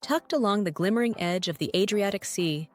Tucked along the glimmering edge of the Adriatic Sea,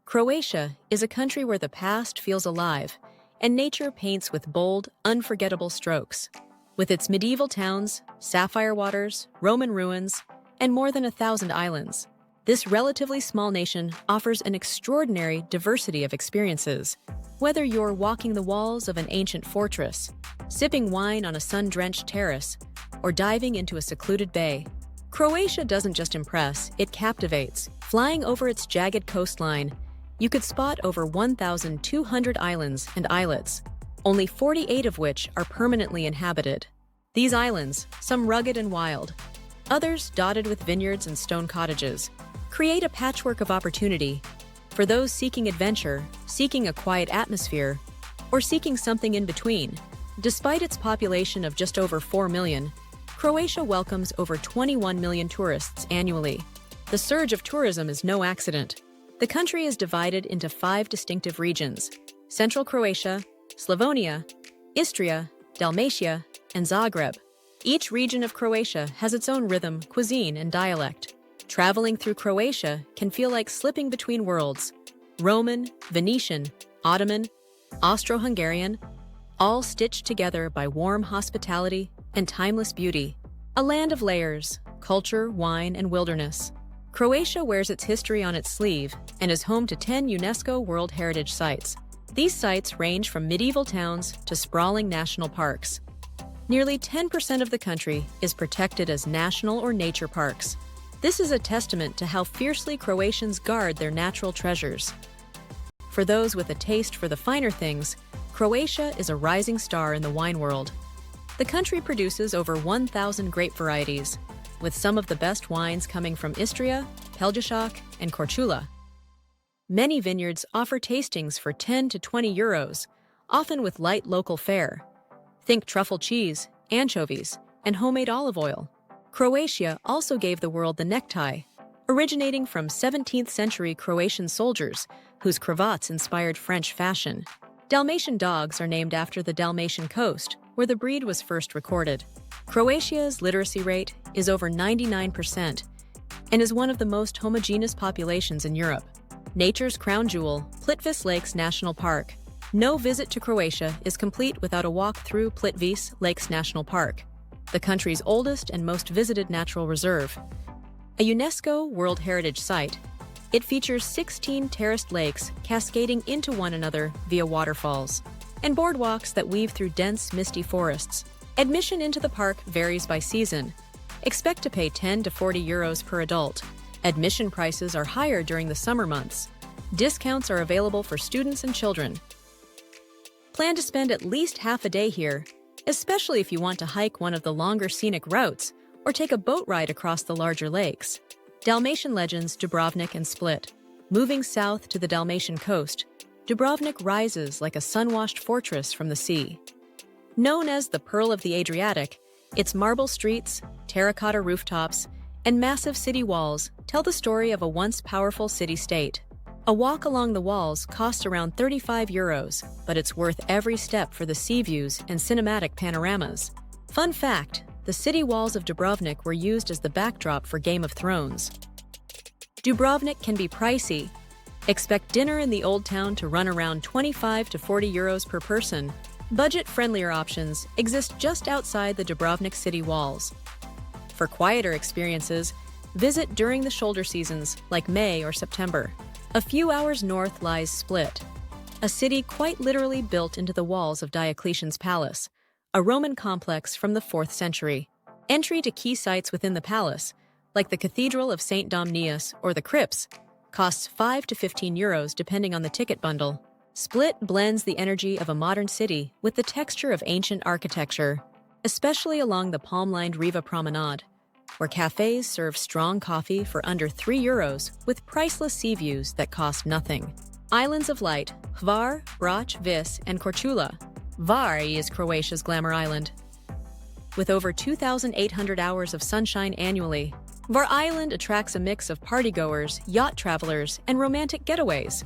Croatia is a country where the past feels alive and nature paints with bold, unforgettable strokes. With its medieval towns, sapphire waters, Roman ruins, and more than 1,000 islands, this relatively small nation offers an extraordinary diversity of experiences. Whether you're walking the walls of an ancient fortress, sipping wine on a sun-drenched terrace, or diving into a secluded bay, Croatia doesn't just impress, it captivates. Flying over its jagged coastline, you could spot over 1,200 islands and islets, only 48 of which are permanently inhabited. These islands, some rugged and wild, others dotted with vineyards and stone cottages, create a patchwork of opportunity for those seeking adventure, seeking a quiet atmosphere, or seeking something in between. Despite its population of just over 4 million, Croatia welcomes over 21 million tourists annually. The surge of tourism is no accident. The country is divided into 5 distinctive regions: Central Croatia, Slavonia, Istria, Dalmatia, and Zagreb. Each region of Croatia has its own rhythm, cuisine, and dialect. Traveling through Croatia can feel like slipping between worlds. Roman, Venetian, Ottoman, Austro-Hungarian, all stitched together by warm hospitality and timeless beauty. A land of layers, culture, wine, and wilderness. Croatia wears its history on its sleeve and is home to 10 UNESCO World Heritage Sites. These sites range from medieval towns to sprawling national parks. Nearly 10% of the country is protected as national or nature parks. This is a testament to how fiercely Croatians guard their natural treasures. For those with a taste for the finer things, Croatia is a rising star in the wine world. The country produces over 1,000 grape varieties, with some of the best wines coming from Istria, Peljašak, and Korcula. Many vineyards offer tastings for 10 to 20 euros, often with light local fare. Think truffle cheese, anchovies, and homemade olive oil. Croatia also gave the world the necktie, originating from 17th century Croatian soldiers whose cravats inspired French fashion. Dalmatian dogs are named after the Dalmatian coast, where the breed was first recorded. Croatia's literacy rate is over 99% and is one of the most homogeneous populations in Europe. Nature's crown jewel, Plitvice Lakes National Park. No visit to Croatia is complete without a walk through Plitvice Lakes National Park, the country's oldest and most visited natural reserve. A UNESCO World Heritage Site, it features 16 terraced lakes cascading into one another via waterfalls, and boardwalks that weave through dense, misty forests. Admission into the park varies by season. Expect to pay 10 to 40 euros per adult. Admission prices are higher during the summer months. Discounts are available for students and children. Plan to spend at least half a day here, especially if you want to hike one of the longer scenic routes or take a boat ride across the larger lakes. Dalmatian legends Dubrovnik and Split. Moving south to the Dalmatian coast, Dubrovnik rises like a sun-washed fortress from the sea. Known as the Pearl of the Adriatic, its marble streets, terracotta rooftops, and massive city walls tell the story of a once powerful city-state. A walk along the walls costs around 35 euros, but it's worth every step for the sea views and cinematic panoramas. Fun fact, the city walls of Dubrovnik were used as the backdrop for Game of Thrones. Dubrovnik can be pricey. Expect dinner in the Old Town to run around 25 to 40 euros per person. Budget-friendlier options exist just outside the Dubrovnik city walls. For quieter experiences, visit during the shoulder seasons like May or September. A few hours north lies Split, a city quite literally built into the walls of Diocletian's palace, a Roman complex from the 4th century. Entry to key sites within the palace, like the Cathedral of St. Domnius or the crypts, costs 5 to 15 euros depending on the ticket bundle. Split blends the energy of a modern city with the texture of ancient architecture, especially along the palm-lined Riva Promenade, where cafes serve strong coffee for under 3 euros with priceless sea views that cost nothing. Islands of Light, Hvar, Brac, Vis, and Korcula. Hvar is Croatia's glamour island. With over 2,800 hours of sunshine annually, Hvar Island attracts a mix of partygoers, yacht travelers, and romantic getaways.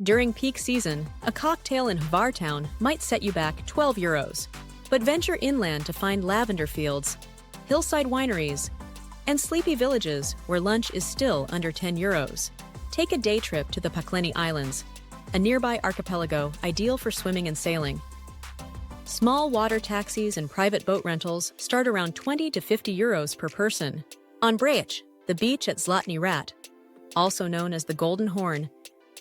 During peak season, a cocktail in Hvar town might set you back 12 euros, but venture inland to find lavender fields, hillside wineries, and sleepy villages where lunch is still under 10 euros. Take a day trip to the Pakleni Islands, a nearby archipelago ideal for swimming and sailing. Small water taxis and private boat rentals start around 20 to 50 euros per person. On Brac, the beach at Zlatni Rat, also known as the Golden Horn,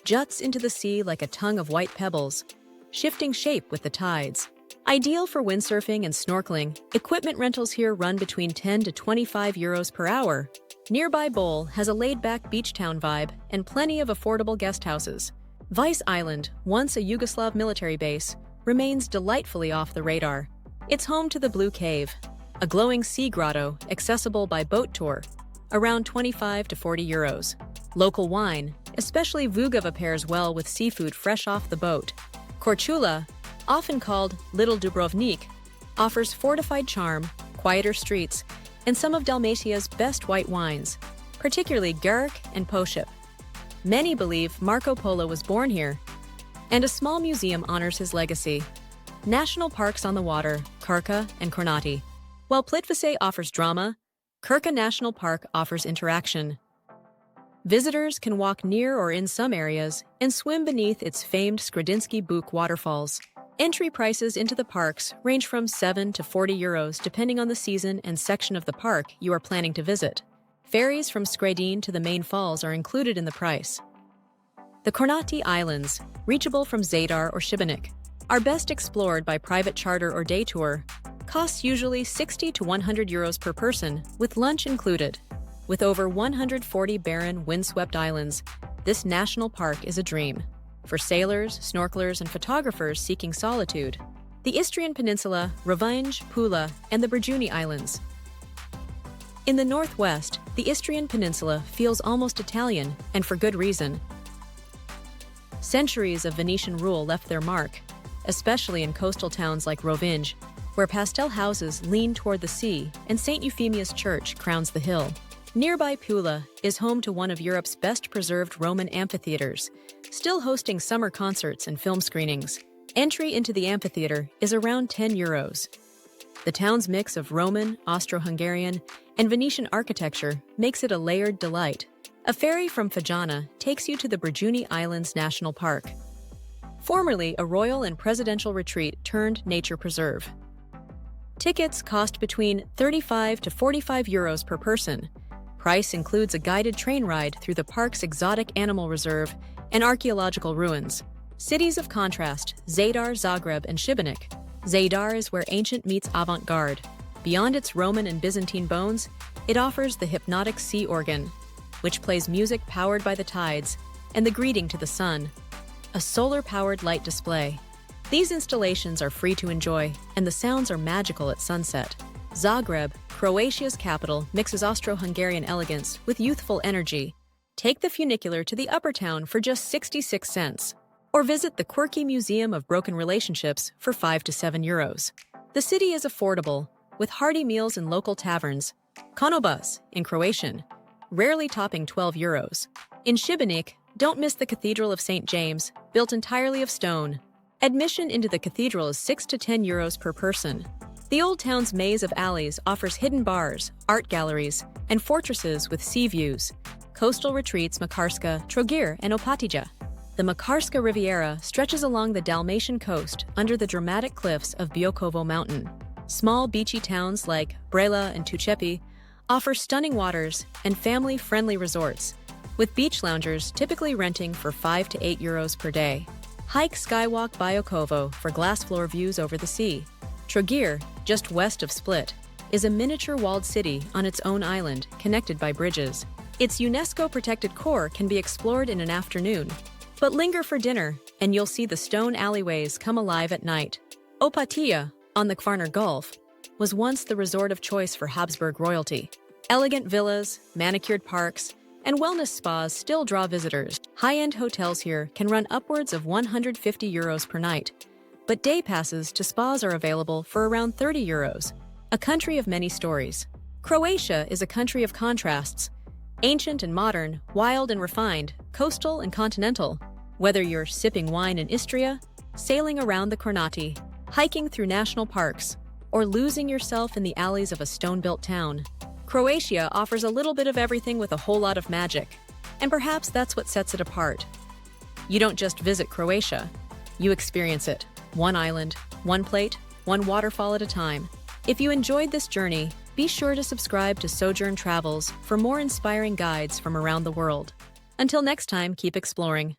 juts into the sea like a tongue of white pebbles, shifting shape with the tides. Ideal for windsurfing and snorkeling, equipment rentals here run between 10 to 25 euros per hour. Nearby Bol has a laid-back beach town vibe and plenty of affordable guest houses. Vice Island, once a Yugoslav military base, remains delightfully off the radar. It's home to the Blue Cave, a glowing sea grotto accessible by boat tour, around 25 to 40 euros. Local wine, especially Vugava, pairs well with seafood fresh off the boat. Korcula, often called Little Dubrovnik, offers fortified charm, quieter streets, and some of Dalmatia's best white wines, particularly Grk and Poship. Many believe Marco Polo was born here, and a small museum honors his legacy. National parks on the water, Krka and Kornati. While Plitvice offers drama, Krka National Park offers interaction. Visitors can walk near or in some areas and swim beneath its famed Skradinski waterfalls. Entry prices into the parks range from 7 to 40 euros depending on the season and section of the park you are planning to visit. Ferries from Skradin to the main falls are included in the price. The Kornati Islands, reachable from Zadar or Šibenik, are best explored by private charter or day tour. Costs usually 60 to 100 euros per person, with lunch included. With over 140 barren, windswept islands, this national park is a dream for sailors, snorkelers, and photographers seeking solitude. The Istrian Peninsula, Rovinj, Pula, and the Brijuni Islands. In the northwest, the Istrian Peninsula feels almost Italian, and for good reason. Centuries of Venetian rule left their mark, especially in coastal towns like Rovinj, where pastel houses lean toward the sea and St. Euphemia's Church crowns the hill. Nearby Pula is home to one of Europe's best-preserved Roman amphitheaters, still hosting summer concerts and film screenings. Entry into the amphitheater is around 10 euros. The town's mix of Roman, Austro-Hungarian, and Venetian architecture makes it a layered delight. A ferry from Fajana takes you to the Brijuni Islands National Park, formerly a royal and presidential retreat turned nature preserve. Tickets cost between 35 to 45 euros per person. Price includes a guided train ride through the park's exotic animal reserve and archaeological ruins. Cities of contrast, Zadar, Zagreb, and Šibenik. Zadar is where ancient meets avant-garde. Beyond its Roman and Byzantine bones, it offers the hypnotic sea organ, which plays music powered by the tides, and the greeting to the sun, a solar-powered light display. These installations are free to enjoy, and the sounds are magical at sunset. Zagreb, Croatia's capital, mixes Austro-Hungarian elegance with youthful energy. Take the funicular to the upper town for just 66 cents, or visit the quirky Museum of Broken Relationships for 5 to 7 euros. The city is affordable, with hearty meals in local taverns, konobas in Croatian, rarely topping 12 euros. In Šibenik, don't miss the Cathedral of St. James, built entirely of stone. Admission into the cathedral is 6 to 10 euros per person. The old town's maze of alleys offers hidden bars, art galleries, and fortresses with sea views. Coastal retreats Makarska, Trogir, and Opatija. The Makarska Riviera stretches along the Dalmatian coast under the dramatic cliffs of Biokovo Mountain. Small beachy towns like Brela and Tučepi offer stunning waters and family-friendly resorts, with beach loungers typically renting for 5 to 8 euros per day. Hike Skywalk Biokovo for glass-floor views over the sea. Trogir, just west of Split, is a miniature walled city on its own island, connected by bridges. Its UNESCO-protected core can be explored in an afternoon, but linger for dinner, and you'll see the stone alleyways come alive at night. Opatija, on the Hvar Gulf, was once the resort of choice for Habsburg royalty. Elegant villas, manicured parks, and wellness spas still draw visitors. High-end hotels here can run upwards of 150 euros per night, but day passes to spas are available for around 30 euros. A country of many stories. Croatia is a country of contrasts. Ancient and modern, wild and refined, coastal and continental. Whether you're sipping wine in Istria, sailing around the Kornati, hiking through national parks, or losing yourself in the alleys of a stone-built town, Croatia offers a little bit of everything with a whole lot of magic, and perhaps that's what sets it apart. You don't just visit Croatia, you experience it. One island, one plate, one waterfall at a time. If you enjoyed this journey, be sure to subscribe to Sojourn Travels for more inspiring guides from around the world. Until next time, keep exploring.